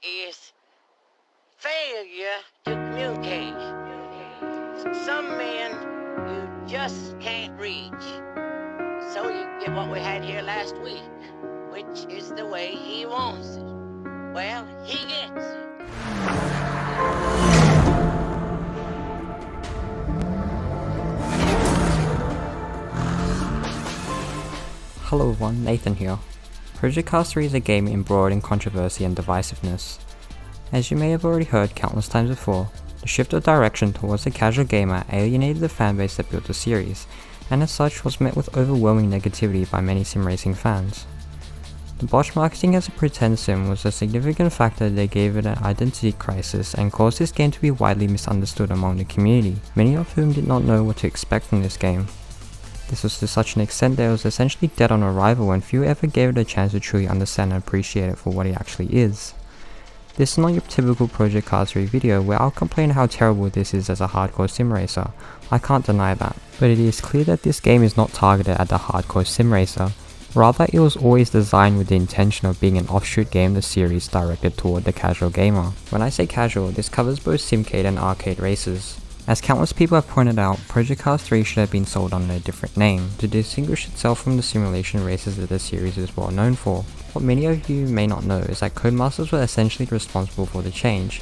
is failure to communicate. Some men you just can't reach. So you get what we had here last week, which is the way he wants it. Well, he gets it. Hello everyone, Nathan here. Project Cars 3 is a game embroiled in controversy and divisiveness. As you may have already heard countless times before, the shift of direction towards the casual gamer alienated the fanbase that built the series, and as such was met with overwhelming negativity by many sim racing fans. The botched marketing as a pretend sim was a significant factor that gave it an identity crisis and caused this game to be widely misunderstood among the community, many of whom did not know what to expect from this game. This was to such an extent that it was essentially dead on arrival and few ever gave it a chance to truly understand and appreciate it for what it actually is. This is not your typical Project Cars 3 video where I'll complain how terrible this is as a hardcore sim racer. I can't deny that. But it is clear that this game is not targeted at the hardcore sim racer. Rather, it was always designed with the intention of being an offshoot game of the series directed toward the casual gamer. When I say casual, this covers both simcade and arcade races. As countless people have pointed out, Project Cars 3 should have been sold under a different name, to distinguish itself from the simulation races that the series is well known for. What many of you may not know is that Codemasters were essentially responsible for the change.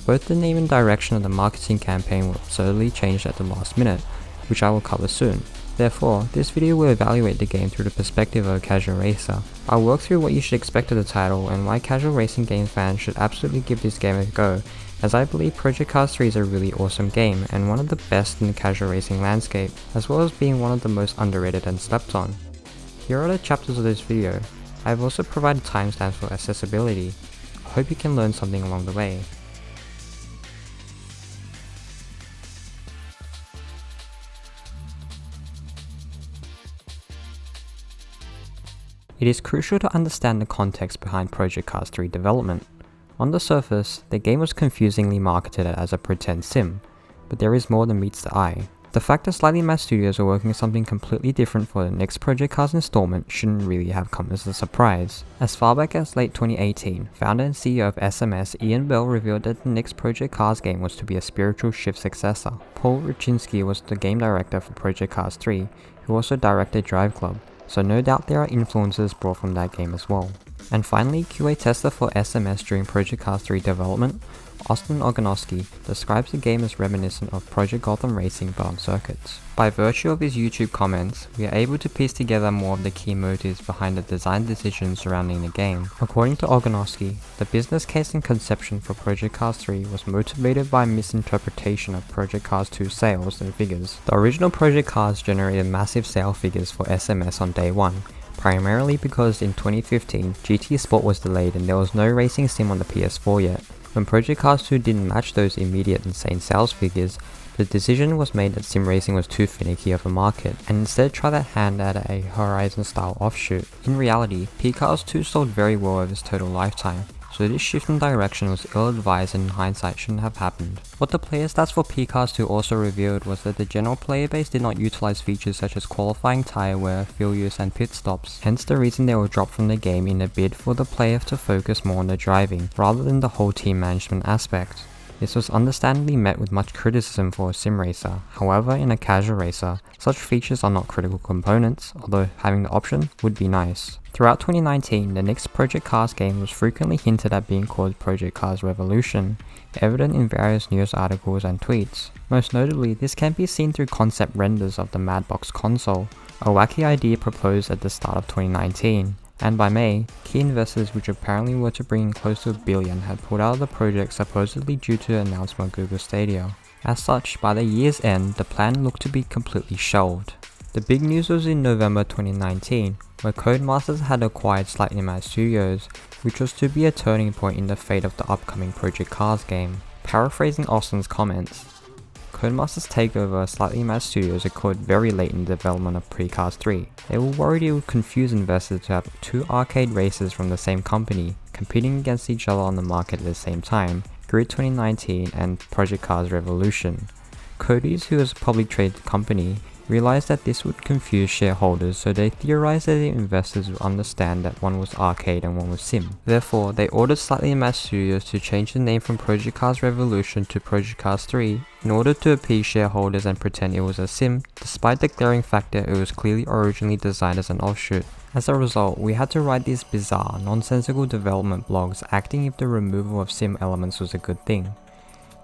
Both the name and direction of the marketing campaign were absurdly changed at the last minute, which I will cover soon. Therefore, this video will evaluate the game through the perspective of a casual racer. I'll work through what you should expect of the title and why casual racing game fans should absolutely give this game a go, as I believe Project Cars 3 is a really awesome game and one of the best in the casual racing landscape, as well as being one of the most underrated and slept on. Here are the chapters of this video. I have also provided timestamps for accessibility. I hope you can learn something along the way. It is crucial to understand the context behind Project Cars 3 development. On the surface, the game was confusingly marketed as a pretend sim, but there is more than meets the eye. The fact that Slightly Mad Studios are working on something completely different for the next Project Cars installment shouldn't really have come as a surprise. As far back as late 2018, founder and CEO of SMS Ian Bell revealed that the next Project Cars game was to be a spiritual shift successor. Paul Rutchinski was the game director for Project Cars 3, who also directed Drive Club, so no doubt there are influences brought from that game as well. And finally, QA tester for SMS during Project Cars 3 development, Austin Ogonowski, describes the game as reminiscent of Project Gotham Racing but on circuits. By virtue of his YouTube comments, we are able to piece together more of the key motives behind the design decisions surrounding the game. According to Ogonowski, the business case and conception for Project Cars 3 was motivated by a misinterpretation of Project Cars 2 sales and figures. The original Project Cars generated massive sale figures for SMS on day one, primarily because in 2015, GT Sport was delayed and there was no racing sim on the PS4 yet. When Project Cars 2 didn't match those immediate insane sales figures, the decision was made that sim racing was too finicky of a market, and instead try their hand at a Horizon-style offshoot. In reality, pCars 2 sold very well over its total lifetime, so this shift in direction was ill-advised and in hindsight shouldn't have happened. What the player stats for pCars 2 also revealed was that the general player base did not utilize features such as qualifying tyre wear, fuel use and pit stops, hence the reason they were dropped from the game in a bid for the player to focus more on the driving, rather than the whole team management aspect. This was understandably met with much criticism for a sim racer. However, in a casual racer, such features are not critical components, although having the option would be nice. Throughout 2019, the next Project Cars game was frequently hinted at being called Project Cars Revolution, evident in various news articles and tweets. Most notably, this can be seen through concept renders of the Madbox console, a wacky idea proposed at the start of 2019. And by May, key investors which apparently were to bring in close to $1 billion had pulled out of the project supposedly due to the announcement of Google Stadia. As such, by the year's end, the plan looked to be completely shelved. The big news was in November 2019, where Codemasters had acquired Slightly Mad Studios, which was to be a turning point in the fate of the upcoming Project Cars game. Paraphrasing Austin's comments, Codemasters' takeover of Slightly Mad Studios occurred very late in the development of Pre-Cars 3. They were worried it would confuse investors to have two arcade races from the same company, competing against each other on the market at the same time, Grid 2019 and Project Cars Revolution. Cody's, who is a publicly traded company, realized that this would confuse shareholders, so they theorized that the investors would understand that one was arcade and one was sim. Therefore, they ordered Slightly Mad Studios to change the name from Project Cars Revolution to Project Cars 3 in order to appease shareholders and pretend it was a sim, despite the glaring fact that it was clearly originally designed as an offshoot. As a result, we had to write these bizarre, nonsensical development blogs acting if the removal of sim elements was a good thing.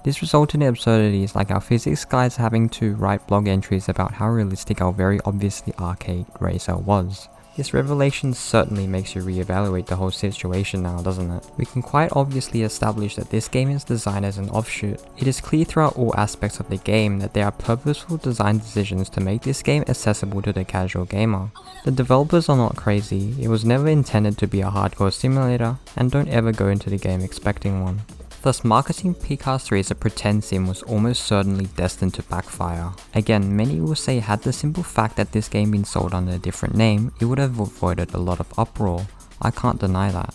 This resulted in absurdities like our physics guys having to write blog entries about how realistic our very obviously arcade racer was. This revelation certainly makes you reevaluate the whole situation now, doesn't it? We can quite obviously establish that this game is designed as an offshoot. It is clear throughout all aspects of the game that there are purposeful design decisions to make this game accessible to the casual gamer. The developers are not crazy, it was never intended to be a hardcore simulator, and don't ever go into the game expecting one. Thus, marketing pCars 3 as a pretend sim was almost certainly destined to backfire. Again, many will say had the simple fact that this game been sold under a different name, it would have avoided a lot of uproar. I can't deny that.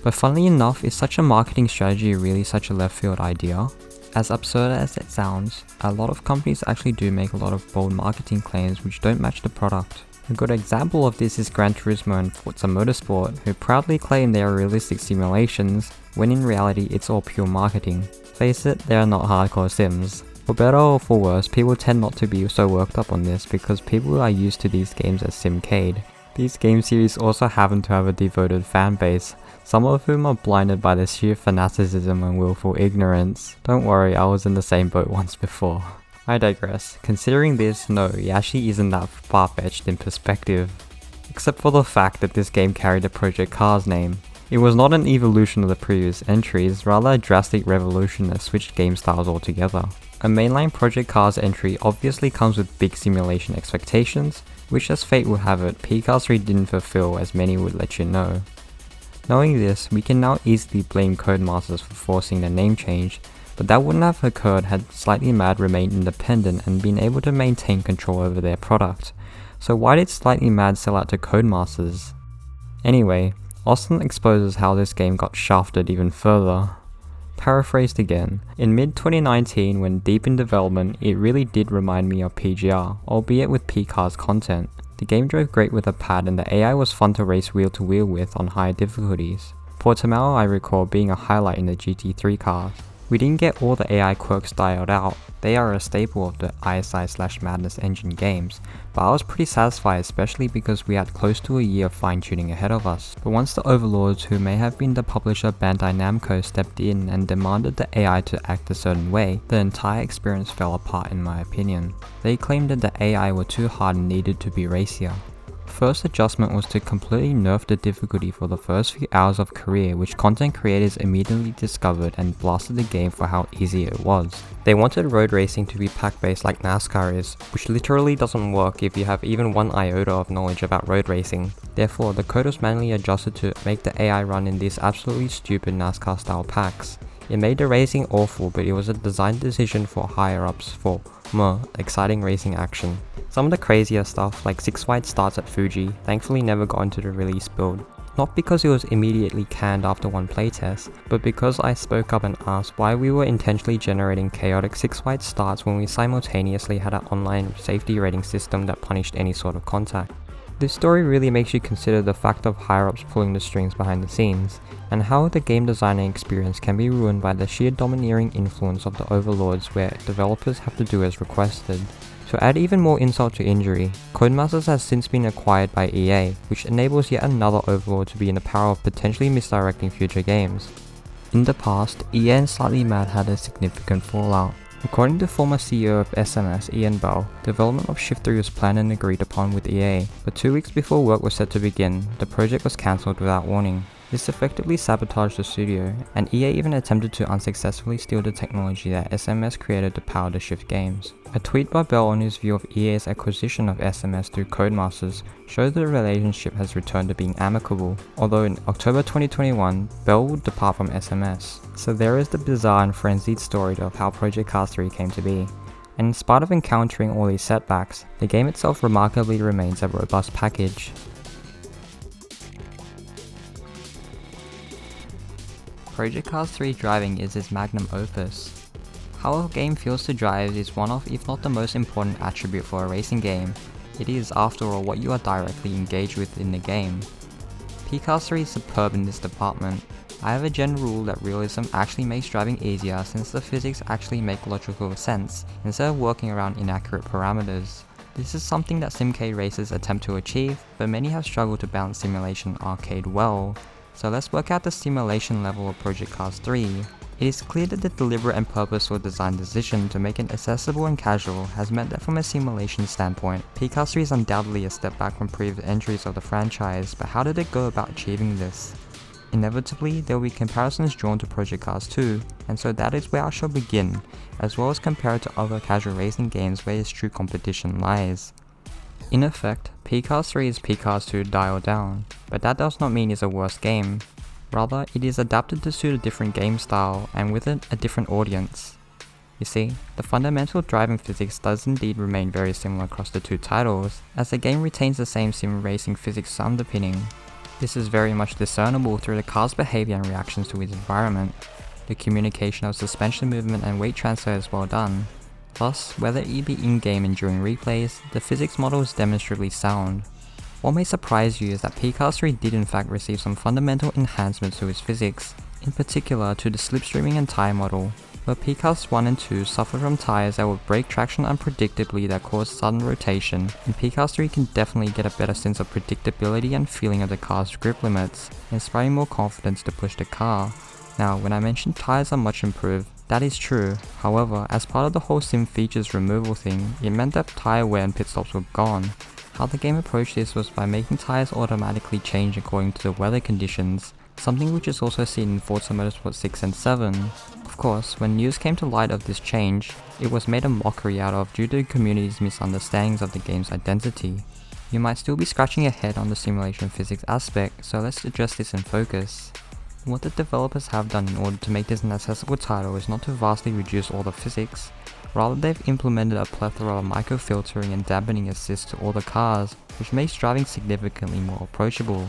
But funnily enough, is such a marketing strategy really such a left field idea? As absurd as it sounds, a lot of companies actually do make a lot of bold marketing claims which don't match the product. A good example of this is Gran Turismo and Forza Motorsport, who proudly claim they are realistic simulations, when in reality it's all pure marketing. Face it, they are not hardcore sims. For better or for worse, people tend not to be so worked up on this because people are used to these games as simcade. These game series also happen to have a devoted fan base, some of whom are blinded by the sheer fanaticism and willful ignorance. Don't worry, I was in the same boat once before. I digress. Considering this, no, it actually isn't that far-fetched in perspective. Except for the fact that this game carried the Project Cars name. It was not an evolution of the previous entries, rather a drastic revolution that switched game styles altogether. A mainline Project Cars entry obviously comes with big simulation expectations, which as fate would have it, pCars 3 didn't fulfill as many would let you know. Knowing this, we can now easily blame Codemasters for forcing the name change, but that wouldn't have occurred had Slightly Mad remained independent and been able to maintain control over their product. So why did Slightly Mad sell out to Codemasters? Anyway, Austin exposes how this game got shafted even further. Paraphrased again, in mid-2019 when deep in development, it really did remind me of PGR, albeit with pCars content. The game drove great with a pad and the AI was fun to race wheel to wheel with on higher difficulties. Portimao I recall being a highlight in the GT3 cars. We didn't get all the AI quirks dialed out, they are a staple of the ISI/Madness engine games, but I was pretty satisfied especially because we had close to a year of fine tuning ahead of us. But once the overlords who may have been the publisher Bandai Namco stepped in and demanded the AI to act a certain way, the entire experience fell apart in my opinion. They claimed that the AI were too hard and needed to be racier. First adjustment was to completely nerf the difficulty for the first few hours of career, which content creators immediately discovered and blasted the game for how easy it was. They wanted road racing to be pack-based like NASCAR is, which literally doesn't work if you have even one iota of knowledge about road racing. Therefore, the code was manually adjusted to make the AI run in these absolutely stupid NASCAR style packs. It made the racing awful, but it was a design decision for higher-ups for more exciting racing action. Some of the crazier stuff, like 6 wide starts at Fuji, thankfully never got into the release build. Not because it was immediately canned after one playtest, but because I spoke up and asked why we were intentionally generating chaotic 6 wide starts when we simultaneously had an online safety rating system that punished any sort of contact. This story really makes you consider the fact of higher-ups pulling the strings behind the scenes, and how the game designing experience can be ruined by the sheer domineering influence of the overlords where developers have to do as requested. To add even more insult to injury, Codemasters has since been acquired by EA, which enables yet another overlord to be in the power of potentially misdirecting future games. In the past, EA and Slightly Mad had a significant fallout. According to former CEO of SMS, Ian Bell, development of Shift 3 was planned and agreed upon with EA, but 2 weeks before work was set to begin, the project was cancelled without warning. This effectively sabotaged the studio, and EA even attempted to unsuccessfully steal the technology that SMS created to power the Shift games. A tweet by Bell on his view of EA's acquisition of SMS through Codemasters showed that the relationship has returned to being amicable, although in October 2021, Bell would depart from SMS. So there is the bizarre and frenzied story of how Project Cars 3 came to be. And in spite of encountering all these setbacks, the game itself remarkably remains a robust package. Project Cars 3 driving is his magnum opus. How a game feels to drive is one of, if not the most important attribute for a racing game. It is, after all, what you are directly engaged with in the game. pCars 3 is superb in this department. I have a general rule that realism actually makes driving easier since the physics actually make logical sense instead of working around inaccurate parameters. This is something that simcade racers attempt to achieve, but many have struggled to balance simulation and arcade well. So let's work out the simulation level of Project Cars 3. It is clear that the deliberate and purposeful design decision to make it accessible and casual has meant that from a simulation standpoint, pCars 3 is undoubtedly a step back from previous entries of the franchise, but how did it go about achieving this? Inevitably, there will be comparisons drawn to Project Cars 2, and so that is where I shall begin, as well as compare it to other casual racing games where its true competition lies. In effect, pCars 3 is pCars 2 dialed down, but that does not mean it's a worse game. Rather, it is adapted to suit a different game style, and with it, a different audience. You see, the fundamental driving physics does indeed remain very similar across the two titles, as the game retains the same sim racing physics underpinning. This is very much discernible through the car's behavior and reactions to its environment. The communication of suspension movement and weight transfer is well done. Thus, whether it be in-game and during replays, the physics model is demonstrably sound. What may surprise you is that pCars 3 did in fact receive some fundamental enhancements to its physics, in particular to the slipstreaming and tyre model, where pCars 1 and 2 suffer from tyres that will break traction unpredictably that cause sudden rotation, and pCars 3 can definitely get a better sense of predictability and feeling of the car's grip limits, inspiring more confidence to push the car. Now, when I mentioned tyres are much improved, that is true. However, as part of the whole sim features removal thing, it meant that tyre wear and pit stops were gone. How the game approached this was by making tyres automatically change according to the weather conditions, something which is also seen in Forza Motorsport 6 and 7. Of course, when news came to light of this change, it was made a mockery out of due to the community's misunderstandings of the game's identity. You might still be scratching your head on the simulation physics aspect, so let's address this in focus. What the developers have done in order to make this an accessible title is not to vastly reduce all the physics, rather they've implemented a plethora of microfiltering and dampening assists to all the cars, which makes driving significantly more approachable.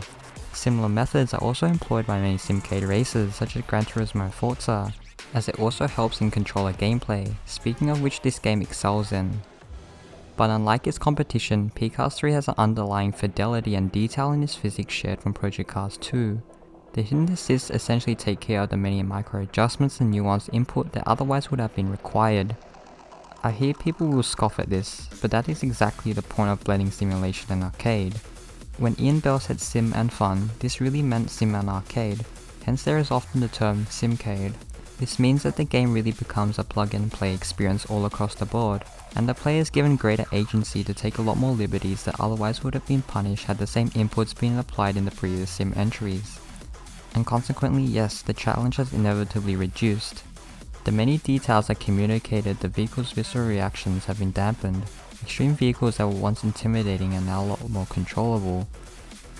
Similar methods are also employed by many simcade racers such as Gran Turismo and Forza, as it also helps in controller gameplay, speaking of which this game excels in. But unlike its competition, pCars 3 has an underlying fidelity and detail in its physics shared from Project Cars 2. The hidden assists essentially take care of the many micro adjustments and nuanced input that otherwise would have been required. I hear people will scoff at this, but that is exactly the point of blending simulation and arcade. When Ian Bell said sim and fun, this really meant sim and arcade, hence there is often the term simcade. This means that the game really becomes a plug-and-play experience all across the board, and the player is given greater agency to take a lot more liberties that otherwise would have been punished had the same inputs been applied in the previous sim entries. And consequently, yes, the challenge has inevitably reduced. The many details that communicated the vehicle's visceral reactions have been dampened. Extreme vehicles that were once intimidating are now a lot more controllable.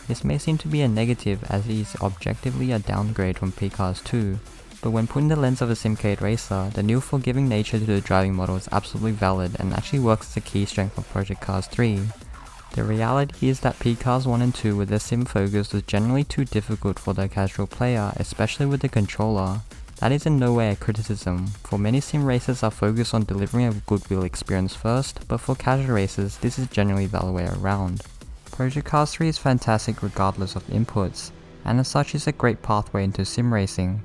This may seem to be a negative as it is objectively a downgrade from pCars 2, but when put in the lens of a simcade racer, the new forgiving nature to the driving model is absolutely valid and actually works as a key strength of Project Cars 3. The reality is that pCars 1 and 2 with their sim focus was generally too difficult for the casual player, especially with the controller. That is in no way a criticism, for many sim racers are focused on delivering a goodwill experience first, but for casual racers this is generally the other way around. Project Cars 3 is fantastic regardless of inputs, and as such is a great pathway into sim racing.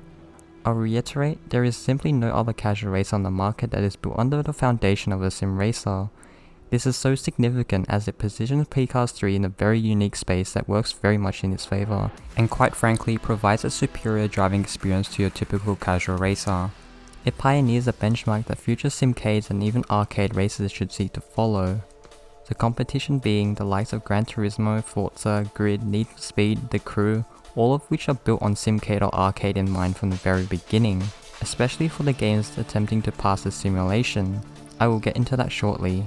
I'll reiterate, there is simply no other casual racer on the market that is built under the foundation of a sim racer. This is so significant as it positions pCars 3 in a very unique space that works very much in its favour, and quite frankly provides a superior driving experience to your typical casual racer. It pioneers a benchmark that future simcades and even arcade racers should seek to follow. The competition being the likes of Gran Turismo, Forza, Grid, Need for Speed, The Crew, all of which are built on simcade or arcade in mind from the very beginning, especially for the games attempting to pass the simulation. I will get into that shortly.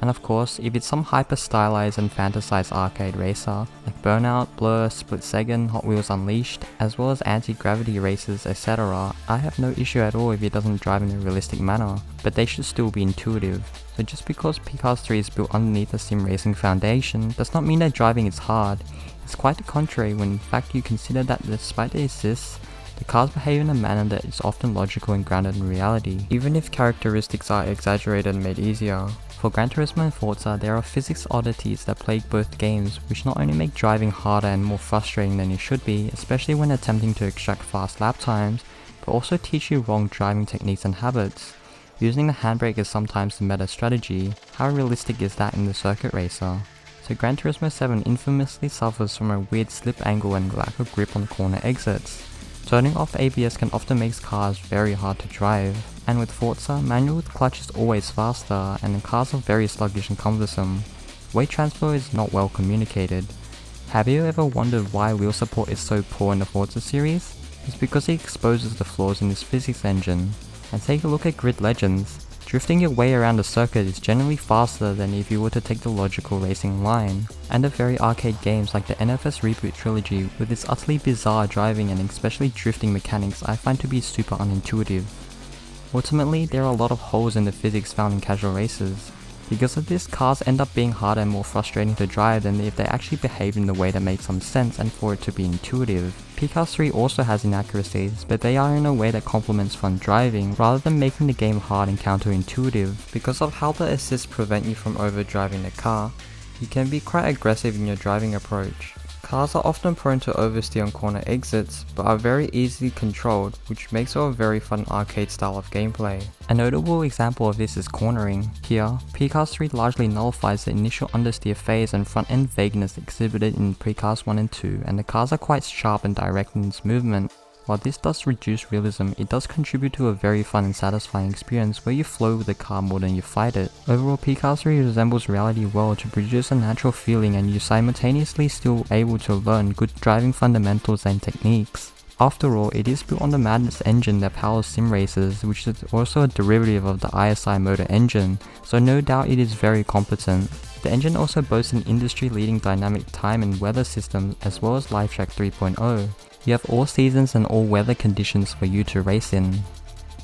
And of course, if it's some hyper-stylized and fantasized arcade racer, like Burnout, Blur, Split Second, Hot Wheels Unleashed, as well as anti-gravity races, etc., I have no issue at all if it doesn't drive in a realistic manner, but they should still be intuitive. So just because pCars 3 is built underneath a sim racing foundation does not mean that driving is hard. It's quite the contrary when in fact you consider that despite the assists, The cars behave in a manner that is often logical and grounded in reality, even if characteristics are exaggerated and made easier. For Gran Turismo and Forza, there are physics oddities that plague both games, which not only make driving harder and more frustrating than it should be, especially when attempting to extract fast lap times, but also teach you wrong driving techniques and habits. Using the handbrake is sometimes the meta strategy. How realistic is that in the circuit racer? So Gran Turismo 7 infamously suffers from a weird slip angle and lack of grip on corner exits. Turning off ABS can often make cars very hard to drive. And with Forza, manual with clutch is always faster, and the cars are very sluggish and cumbersome. Weight transfer is not well communicated. Have you ever wondered why wheel support is so poor in the Forza series? It's because it exposes the flaws in this physics engine. And take a look at Grid Legends. Drifting your way around the circuit is generally faster than if you were to take the logical racing line. And the very arcade games like the NFS Reboot trilogy with its utterly bizarre driving and especially drifting mechanics I find to be super unintuitive. Ultimately, there are a lot of holes in the physics found in casual races. Because of this, cars end up being harder and more frustrating to drive than if they actually behaved in the way that made some sense and for it to be intuitive. pCars 3 also has inaccuracies, but they are in a way that complements fun driving, rather than making the game hard and counterintuitive. Because of how the assists prevent you from overdriving the car, you can be quite aggressive in your driving approach. Cars are often prone to oversteer on corner exits, but are very easily controlled, which makes for a very fun arcade style of gameplay. A notable example of this is cornering. Here, pCars 3 largely nullifies the initial understeer phase and front end vagueness exhibited in pCars 1 and 2, and the cars are quite sharp and direct in its movement. While this does reduce realism, it does contribute to a very fun and satisfying experience where you flow with the car more than you fight it. Overall, pCars 3 resembles reality well to produce a natural feeling, and you're simultaneously still able to learn good driving fundamentals and techniques. After all, it is built on the Madness engine that powers sim races, which is also a derivative of the ISI motor engine, so no doubt it is very competent. The engine also boasts an industry-leading dynamic time and weather system as well as LiveTrack 3.0. You have all seasons and all weather conditions for you to race in.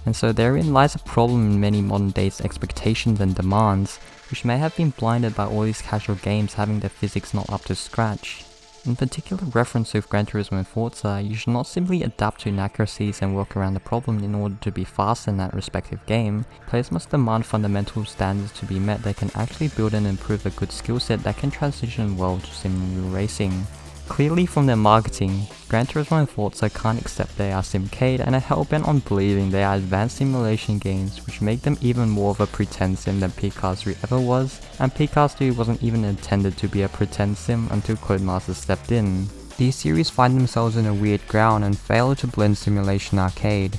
And so therein lies a problem in many modern days' expectations and demands, which may have been blinded by all these casual games having their physics not up to scratch. In particular reference with Gran Turismo and Forza, you should not simply adapt to inaccuracies and work around the problem in order to be faster in that respective game. Players must demand fundamental standards to be met that can actually build and improve a good skill set that can transition well to sim racing. Clearly from their marketing, Gran Turismo and Forza can't accept they are simcade and are hell-bent on believing they are advanced simulation games, which make them even more of a pretend sim than pCars 3 ever was, and pCars 3 wasn't even intended to be a pretend sim until Codemasters stepped in. These series find themselves in a weird ground and fail to blend simulation arcade.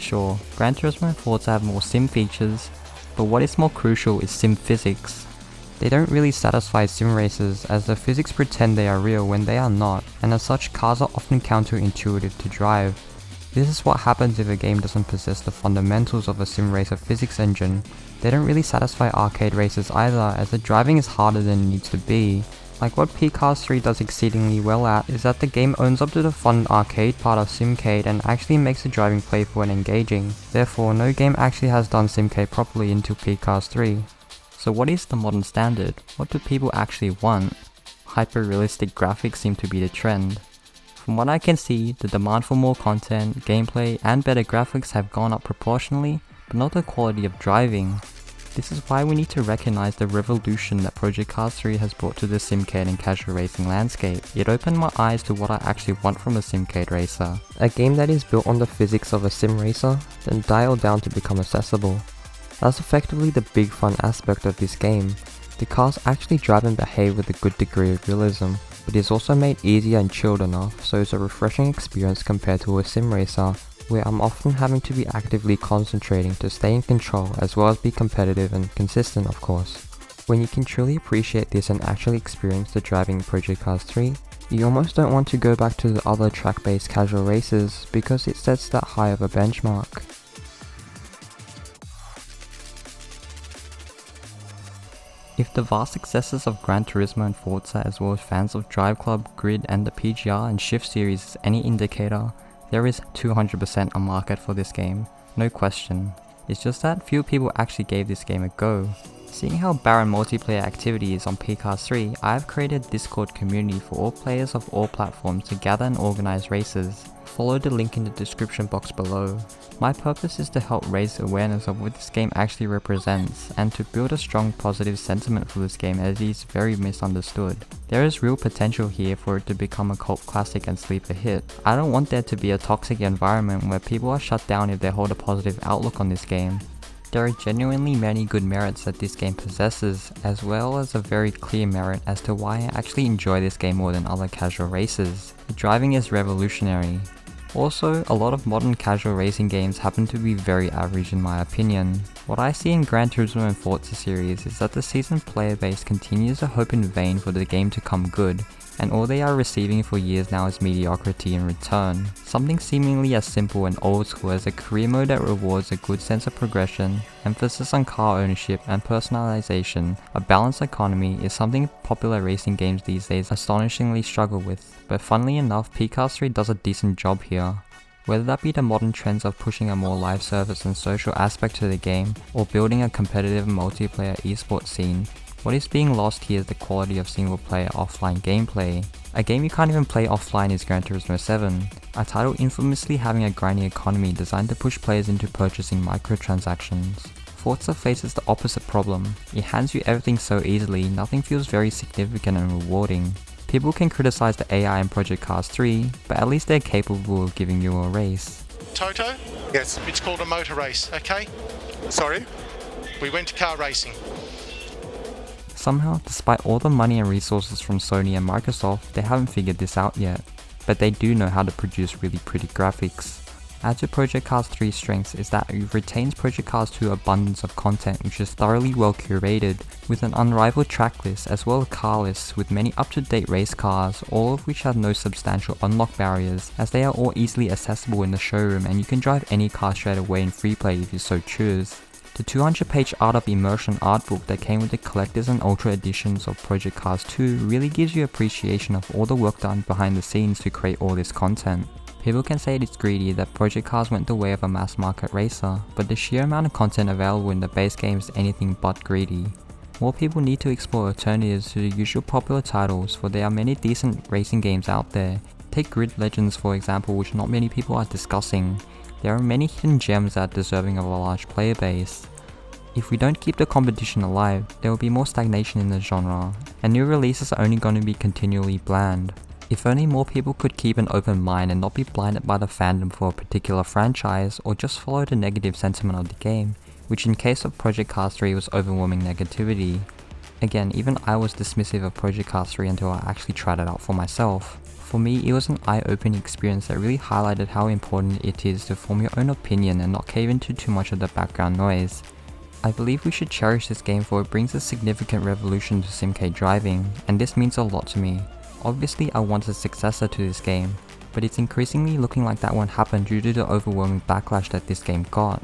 Sure, Gran Turismo and Forza have more sim features, but what is more crucial is sim physics. They don't really satisfy sim racers, as the physics pretend they are real when they are not, and as such cars are often counterintuitive to drive. This is what happens if a game doesn't possess the fundamentals of a sim racer physics engine. They don't really satisfy arcade racers either, as the driving is harder than it needs to be. Like what pCars 3 does exceedingly well at is that the game owns up to the fun arcade part of simcade and actually makes the driving playful and engaging. Therefore, no game actually has done simcade properly until pCars 3. So what is the modern standard? What do people actually want? Hyper-realistic graphics seem to be the trend. From what I can see, the demand for more content, gameplay, and better graphics have gone up proportionally, but not the quality of driving. This is why we need to recognize the revolution that Project Cars 3 has brought to the simcade and casual racing landscape. It opened my eyes to what I actually want from a simcade racer. A game that is built on the physics of a sim racer, then dialed down to become accessible. That's effectively the big fun aspect of this game. The cars actually drive and behave with a good degree of realism, but is also made easier and chilled enough so it's a refreshing experience compared to a sim racer, where I'm often having to be actively concentrating to stay in control as well as be competitive and consistent, of course. When you can truly appreciate this and actually experience the driving in Project Cars 3, you almost don't want to go back to the other track-based casual races because it sets that high of a benchmark. If the vast successes of Gran Turismo and Forza as well as fans of Drive Club, Grid and the PGR and Shift series is any indicator, there is 200% a market for this game, no question. It's just that few people actually gave this game a go. Seeing how barren multiplayer activity is on pCars 3, I have created a Discord community for all players of all platforms to gather and organize races. follow the link in the description box below. My purpose is to help raise awareness of what this game actually represents, and to build a strong positive sentiment for this game as it is very misunderstood. There is real potential here for it to become a cult classic and sleeper hit. I don't want there to be a toxic environment where people are shut down if they hold a positive outlook on this game. There are genuinely many good merits that this game possesses, as well as a very clear merit as to why I actually enjoy this game more than other casual races. The driving is revolutionary. Also, a lot of modern casual racing games happen to be very average in my opinion. What I see in Gran Turismo and Forza series is that the seasoned player base continues to hope in vain for the game to come good, and all they are receiving for years now is mediocrity in return. Something seemingly as simple and old school as a career mode that rewards a good sense of progression, emphasis on car ownership and personalisation, a balanced economy is something popular racing games these days astonishingly struggle with, but funnily enough pCars 3 does a decent job here. Whether that be the modern trends of pushing a more live service and social aspect to the game, or building a competitive multiplayer esports scene, what is being lost here is the quality of single player offline gameplay. A game you can't even play offline is Gran Turismo 7, a title infamously having a grinding economy designed to push players into purchasing microtransactions. Forza faces the opposite problem. It hands you everything so easily, nothing feels very significant and rewarding. People can criticize the AI in Project Cars 3, but at least they're capable of giving you a race. Toto? Yes. It's called a motor race, okay? Sorry? We went to car racing. Somehow, despite all the money and resources from Sony and Microsoft, they haven't figured this out yet. But they do know how to produce really pretty graphics. Add to Project Cars 3's strengths is that it retains Project Cars 2's abundance of content which is thoroughly well curated, with an unrivaled track list as well as car lists with many up-to-date race cars, all of which have no substantial unlock barriers, as they are all easily accessible in the showroom and you can drive any car straight away in free play if you so choose. The 200-page Art of Immersion art book that came with the collectors and ultra editions of Project Cars 2 really gives you appreciation of all the work done behind the scenes to create all this content. People can say it's greedy that Project Cars went the way of a mass market racer, but the sheer amount of content available in the base game is anything but greedy. More people need to explore alternatives to the usual popular titles, for there are many decent racing games out there. Take Grid Legends for example, which not many people are discussing. There are many hidden gems that are deserving of a large player base. If we don't keep the competition alive, there will be more stagnation in the genre, and new releases are only going to be continually bland. If only more people could keep an open mind and not be blinded by the fandom for a particular franchise, or just follow the negative sentiment of the game, which in case of Project Cars 3 was overwhelming negativity. Again, even I was dismissive of Project Cars 3 until I actually tried it out for myself. For me, it was an eye-opening experience that really highlighted how important it is to form your own opinion and not cave into too much of the background noise. I believe we should cherish this game for it brings a significant revolution to simcade driving, and this means a lot to me. Obviously I want a successor to this game, but it's increasingly looking like that won't happen due to the overwhelming backlash that this game got.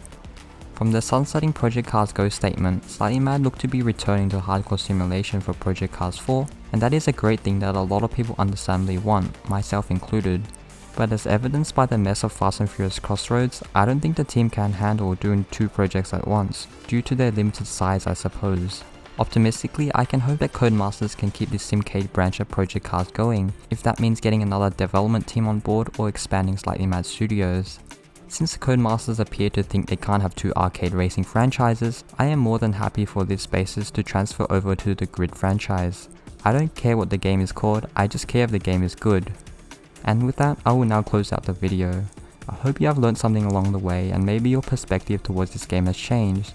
From the sunsetting Project Cars Go statement, Slightly Mad looked to be returning to hardcore simulation for Project Cars 4, and that is a great thing that a lot of people understandably want, myself included. But as evidenced by the mess of Fast and Furious Crossroads, I don't think the team can handle doing 2 projects at once, due to their limited size I suppose. Optimistically, I can hope that Codemasters can keep this simcade branch of Project Cars going, if that means getting another development team on board or expanding Slightly Mad Studios. Since Codemasters appear to think they can't have 2 arcade racing franchises, I am more than happy for this basis to transfer over to the Grid franchise. I don't care what the game is called, I just care if the game is good. And with that, I will now close out the video. I hope you have learned something along the way and maybe your perspective towards this game has changed.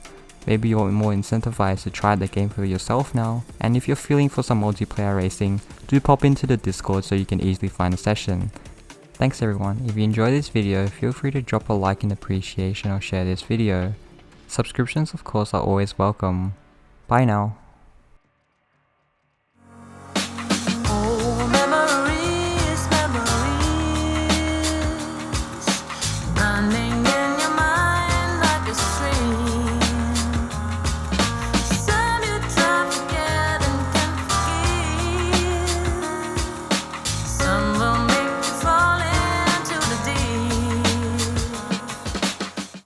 Maybe you're more incentivized to try the game for yourself now, and if you're feeling for some multiplayer racing, do pop into the Discord so you can easily find a session. Thanks everyone. If you enjoyed this video, feel free to drop a like in appreciation or share this video. Subscriptions of course are always welcome. Bye now.